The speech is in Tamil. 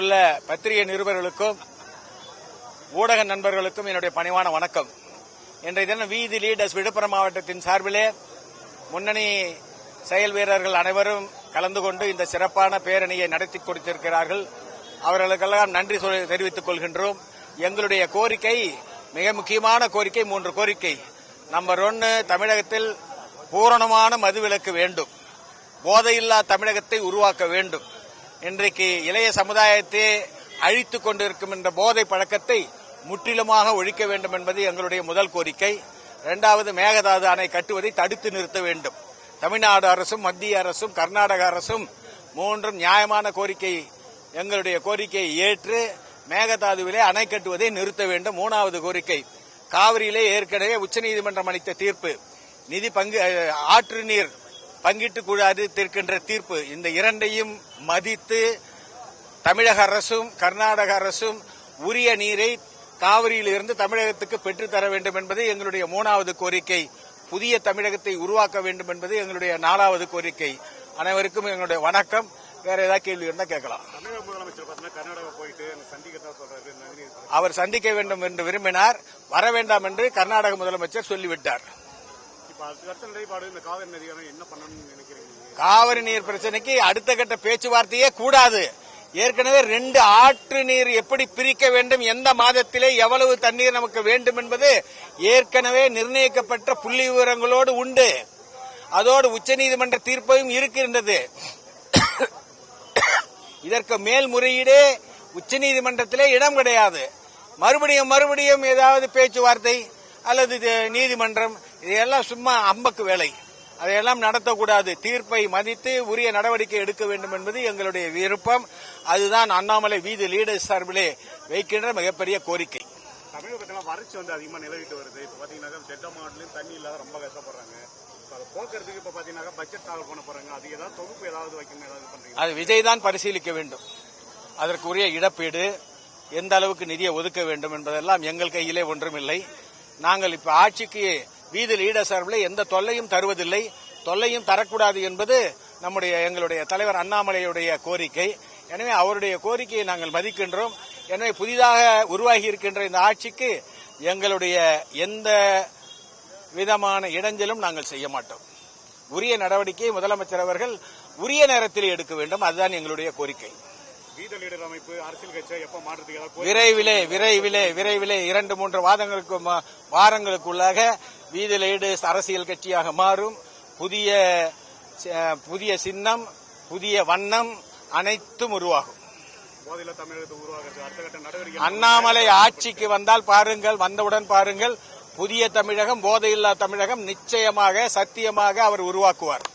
உள்ள பத்திரிகை நிருபர்களுக்கும் ஊடக நண்பர்களுக்கும் என்னுடைய பணிவான வணக்கம். இன்றைய தினம் வீதி லீடர்ஸ் விழுப்புரம் மாவட்டத்தின் சார்பிலே முன்னணி செயல் வீரர்கள் அனைவரும் கலந்து கொண்டு இந்த சிறப்பான பேரணியை நடத்தி கொடுத்திருக்கிறார்கள். அவர்களுக்கெல்லாம் நன்றி தெரிவித்துக் கொள்கின்றோம். எங்களுடைய கோரிக்கை மிக முக்கியமான கோரிக்கை 3 கோரிக்கை. நம்பர் 1, தமிழகத்தில் பூரணமான மதுவிலக்கு வேண்டும். போதையில்லா தமிழகத்தை உருவாக்க வேண்டும். இன்றைக்கு இளைய சமுதாயத்தை அழித்துக் கொண்டிருக்கும் என்ற போதை பழக்கத்தை முற்றிலுமாக ஒழிக்க வேண்டும் என்பது எங்களுடைய முதல் கோரிக்கை. 2வது, மேகதாது அணை கட்டுவதை தடுத்து நிறுத்த வேண்டும். தமிழ்நாடு அரசும் மத்திய அரசும் கர்நாடக அரசும் 3 நியாயமான கோரிக்கை எங்களுடைய கோரிக்கையை ஏற்று மேகதாதுவிலே அணை கட்டுவதை நிறுத்த வேண்டும். 3வது கோரிக்கை, காவிரியிலே ஏற்கனவே உச்சநீதிமன்றம் அளித்த தீர்ப்பு, ஆற்று நீர் பங்கிட்டு கூடாது இருக்கின்ற தீர்ப்பு, இந்த 2ஐயும் மதித்து தமிழக அரசும் கர்நாடக அரசும் உரிய நீரை காவிரியில் இருந்து தமிழகத்துக்கு பெற்றுத்தர வேண்டும் என்பது எங்களுடைய 3வது கோரிக்கை. புதிய தமிழகத்தை உருவாக்க வேண்டும் என்பது எங்களுடைய 4வது கோரிக்கை. அனைவருக்கும் எங்களுடைய வணக்கம். வேற ஏதாவது கேள்வி இருந்தா கேட்கலாம். தமிழக முதலமைச்சர் கர்நாடகா போயிட்டு சந்திக்கிறதா சொல்றாரு. அவர் சந்திக்க வேண்டும் என்று விரும்பினார், வர வேண்டாம் என்று கர்நாடக முதலமைச்சர் சொல்லிவிட்டார். காவிரி நீர் பிரச்சனைக்கு அடுத்த கட்ட பேச்சுவார்த்தையே கூடாது. ஏற்கனவே 2 ஆற்று நீர் எப்படி பிரிக்க வேண்டும், எந்த மாதத்திலே எவ்வளவு தண்ணீர் நமக்கு வேண்டும் என்பது ஏற்கனவே நிர்ணயிக்கப்பட்ட புள்ளி விவரங்களோடு உண்டு. அதோடு உச்சநீதிமன்ற தீர்ப்பையும் இருக்கின்றது. இதற்கு மேல்முறையீடே உச்சநீதிமன்றத்திலே இடம் கிடையாது. மறுபடியும் ஏதாவது பேச்சுவார்த்தை அல்லது நீதிமன்றம், இதையெல்லாம் சும்மா அம்பக்கு வேலை. அதையெல்லாம் நடத்தக்கூடாது. தீர்ப்பை மதித்து உரிய நடவடிக்கை எடுக்க வேண்டும் என்பது எங்களுடைய விருப்பம். அதுதான் அண்ணாமலை வீதி லீடர்ஸ் சார்பிலே வைக்கின்ற மிகப்பெரிய கோரிக்கை. தமிழகத்தில் வறட்சி அதிகமா நிலவிட்டு வருது. இப்ப பாத்தீங்கன்னா டெல்டா மாவட்டத்திலும் தண்ணி இல்லாத ரொம்ப கஷ்டப்படுறாங்க. போக்குறதுக்கு இப்ப பாத்தீங்கன்னா பட்ஜெட் தாக்கல் பண்ண போறாங்க. அது ஏதாவது தொகுப்பு ஏதாவது வைக்கணும், ஏதாவது பண்றீங்க? அது விஜய் தான் பரிசீலிக்க வேண்டும். அதற்குரிய இழப்பீடு, எந்த அளவுக்கு நிதியை ஒதுக்க வேண்டும் என்பதெல்லாம் எங்கள் கையிலே ஒன்றுமில்லை. நாங்கள் இப்ப ஆட்சிக்கு வீதி லீடர் சார்பில் எந்த தொல்லையும் தருவதில்லை, தொல்லையும் தரக்கூடாது என்பது எங்களுடைய தலைவர் அண்ணாமலையுடைய கோரிக்கை. எனவே அவருடைய கோரிக்கையை நாங்கள் மதிக்கின்றோம். எனவே புதிதாக உருவாகி இருக்கின்ற இந்த ஆட்சிக்கு எங்களுடைய எந்த விதமான இடைஞ்சலும் நாங்கள் செய்ய மாட்டோம். உரிய நடவடிக்கையை முதலமைச்சர் அவர்கள் உரிய நேரத்தில் எடுக்க வேண்டும். அதுதான் எங்களுடைய கோரிக்கை. விரைவிலே 2-3 வாரங்களுக்குள்ளாக வீதி லீடர்ஸ் அரசியல் கட்சியாக மாறும். புதிய சின்னம், புதிய வண்ணம் அனைத்தும் உருவாகும். அண்ணாமலை ஆட்சிக்கு வந்தால் பாருங்கள், வந்தவுடன் பாருங்கள், புதிய தமிழகம், போதையில்லா தமிழகம் நிச்சயமாக சத்தியமாக அவர் உருவாக்குவார்.